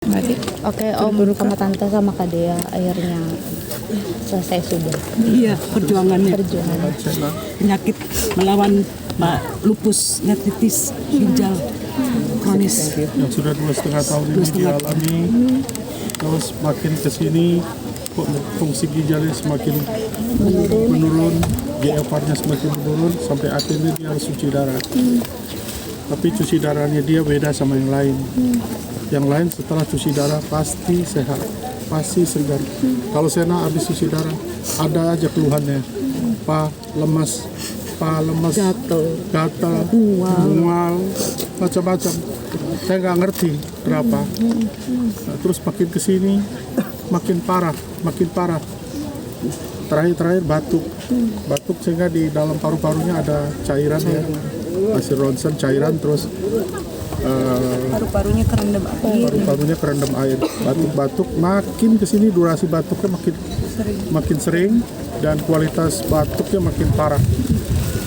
Oke Om sama Tante sama Kak Dea akhirnya selesai sudah. Iya, perjuangannya. Penyakit melawan lupus nephritis ginjal kronis yang sudah 2,5 tahun ini dialami. Terus makin kesini fungsi ginjalnya semakin menurun, GFR-nya semakin menurun sampai akhirnya dia harus cuci darah. Tapi cuci darahnya dia beda sama yang lain. Yang lain setelah cuci darah pasti sehat, pasti segar. Kalau Sena habis cuci darah ada aja keluhannya, lemas, gatal, mual, macam-macam. Saya nggak ngerti kenapa. Nah, terus makin kesini makin parah. Terakhir batuk sehingga di dalam paru-parunya ada cairan ya, hasil ronsen cairan, terus Paru-parunya kerendam air. Batuk makin kesini durasi batuknya makin sering dan kualitas batuknya makin parah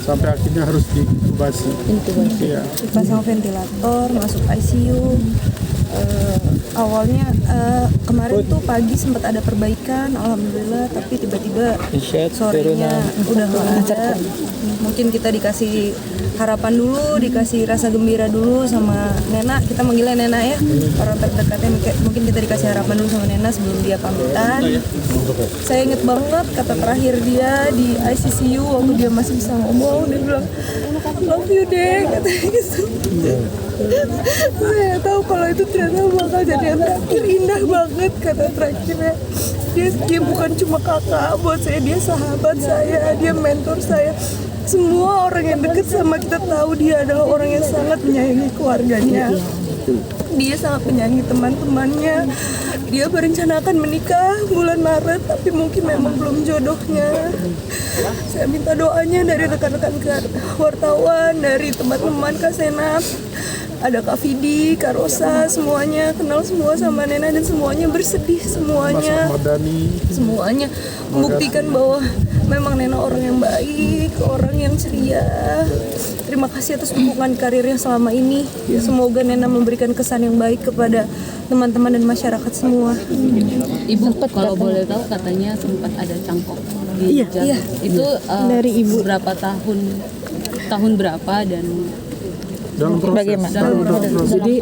sampai akhirnya harus diintubasi. Iya. Pasang ventilator, masuk ICU. Awalnya kemarin tuh pagi sempat ada perbaikan, alhamdulillah, tapi tiba-tiba sorenya udah nggak ada. Mungkin kita dikasih harapan dulu, dikasih rasa gembira dulu sama Nena. Kita manggilnya Nena ya, orang terdekatnya. Mungkin kita dikasih harapan dulu sama Nena sebelum dia pamitan. Saya inget banget kata terakhir dia di ICU waktu dia masih bisa ngomong, dia bilang love you deh, katanya gitu. Saya tahu kalau itu ternyata bakal jadi yang terakhir. Indah banget kata terakhirnya. Dia bukan cuma kakak buat saya, dia sahabat saya, dia mentor saya. Semua orang yang dekat sama kita tahu dia adalah orang yang sangat menyayangi keluarganya. Dia sangat menyayangi teman-temannya. Dia berencana akan menikah bulan Maret, tapi mungkin memang belum jodohnya. Saya minta doanya dari rekan-rekan wartawan, dari teman-teman Kak Sena, ada Kak Vidi, Kak Rosa, semuanya kenal semua sama Nena dan semuanya bersedih, semuanya membuktikan bahwa memang Nena orang yang baik, orang yang ceria. Terima kasih atas dukungan karirnya selama ini. Semoga Nena memberikan kesan yang baik kepada teman-teman dan masyarakat semua. Ibu kalau boleh tahu katanya sempat ada cangkok di jantung. Iya. Itu dari Ibu berapa tahun berapa dan Dalam proses. Jadi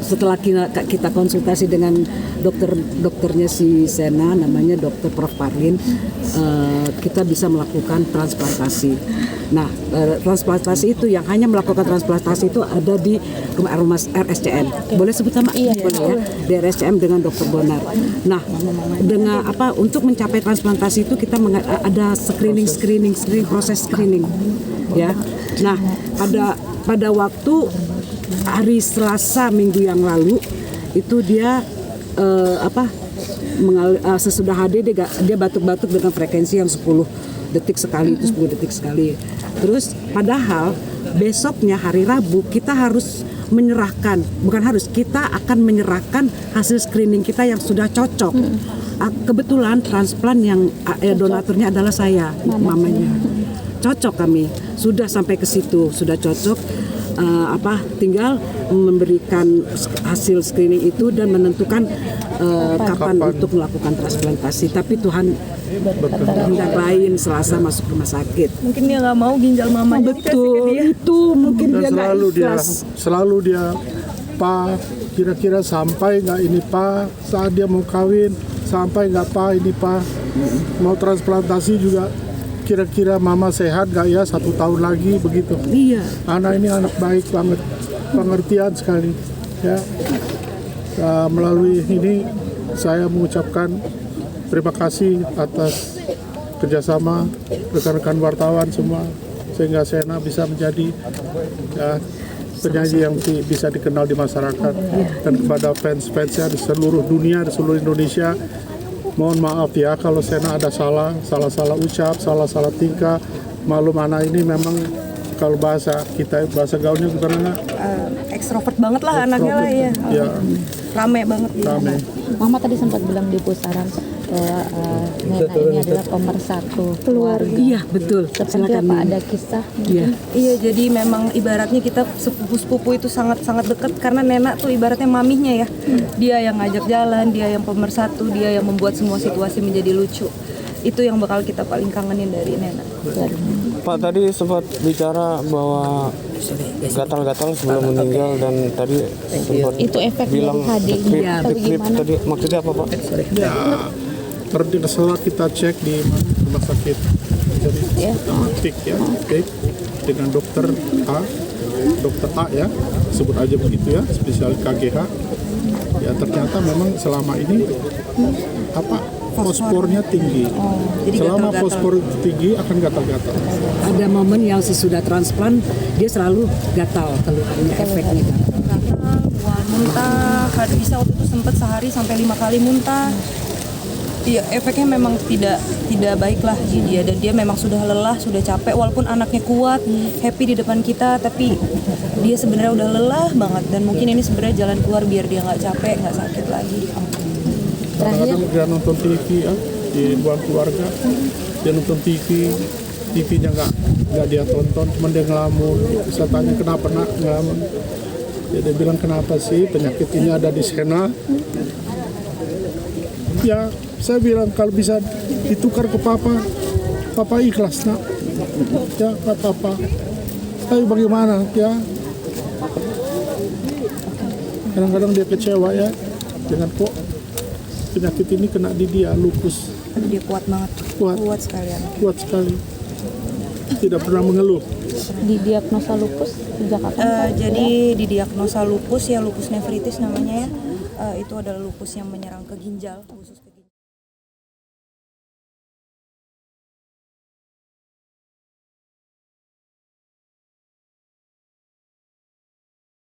setelah kita konsultasi dengan dokternya si Sena, namanya Dokter Prof Parlin, kita bisa melakukan transplantasi. Nah, transplantasi itu yang hanya melakukan transplantasi itu ada di rumah RSCM. Boleh sebut nama? Boleh ya. Di RSCM dengan Dokter Bonar. Nah, dengan untuk mencapai transplantasi itu kita ada proses screening, ya. Nah, pada waktu hari Selasa minggu yang lalu itu dia sesudah HD dia batuk-batuk dengan frekuensi yang 10 detik sekali, itu 10 detik sekali. Terus padahal besoknya hari Rabu kita harus kita akan menyerahkan hasil screening kita yang sudah cocok. Kebetulan transplant yang donaturnya adalah saya, mamanya. Cocok, kami sudah sampai ke situ, sudah cocok. Tinggal memberikan hasil screening itu dan menentukan kapan untuk melakukan transplantasi. Tapi Tuhan berkehendak lain, Selasa masuk rumah sakit. Mungkin dia nggak mau ginjal mamanya Betul, itu mungkin Dan dia nggak ikhlas. selalu dia Pak, kira-kira sampai nggak ini Pak, saat dia mau kawin, sampai nggak Pak ini Pak, mau transplantasi juga, kira-kira mama sehat nggak ya 1 tahun lagi, begitu. Iya. Anak ini anak baik banget, pengertian sekali ya. Melalui ini saya mengucapkan terima kasih atas kerjasama rekan-rekan wartawan semua, sehingga Sena bisa menjadi penyanyi yang bisa dikenal di masyarakat. Dan kepada fans-fansnya di seluruh dunia, di seluruh Indonesia, mohon maaf ya kalau Sena ada salah ucap, salah tingkah. Maklum anak ini memang kalau bahasa kita, bahasa gaulnya bukan anak Ekstrovert banget lah anaknya lah ya. ya Rame banget dia. rame. Mama tadi sempat bilang di pusaran bahwa Nena ini adalah pemersatu keluarga. Iya betul. Seperti Silakan. apa, ada kisah? Iya. Iya, jadi memang ibaratnya kita sepupu-sepupu itu sangat-sangat dekat karena Nena tuh ibaratnya mamihnya ya. Dia yang ngajak jalan, dia yang pemersatu, dia yang membuat semua situasi menjadi lucu. Itu yang bakal kita paling kangenin dari Nena. Pak tadi sempat bicara bahwa gatal-gatal sebelum meninggal dan tadi sempat Itu efek bilang dari HD deep atau creep gimana? tadi maksudnya apa Pak? Ya terdengar salah kita cek di rumah sakit, jadi Ya. tik ya, tik dengan dokter A ya, sebut aja begitu ya, spesialis KGH. Ya ternyata memang selama ini fosfornya tinggi. Jadi Selama gatal-gatal. fosfor tinggi akan gatal-gatal. Ada momen yang sesudah transplant dia selalu gatal keluhannya efeknya. Gatal, mual, muntah, ada bisa waktu itu sempat sehari sampai 5 kali muntah. Iya, efeknya memang tidak baik lah di dia, dan dia memang sudah lelah, sudah capek walaupun anaknya kuat, happy di depan kita, tapi dia sebenarnya udah lelah banget, dan mungkin ini sebenarnya jalan keluar biar dia nggak capek, nggak sakit lagi. Kadang-kadang dia nonton TV ya di luar keluarga, dia nonton TV-nya nggak dia tonton, cuma dia ngelamun. Saya tanya kenapa nak ngelamun, dia bilang kenapa sih penyakit ini ada di sana. Ya saya bilang kalau bisa ditukar ke papa ikhlas nak, ya nggak apa-apa. Tapi bagaimana ya? Kadang-kadang dia kecewa ya dengan kok penyakit ini kena di dia, lupus. Tapi dia kuat banget, Kuat sekalian. kuat sekali, tidak pernah mengeluh. Didiagnosa lupus sejak kapan? Jadi didiagnosa lupus ya, lupus nefritis namanya ya. Itu adalah lupus yang menyerang ke ginjal, khusus ke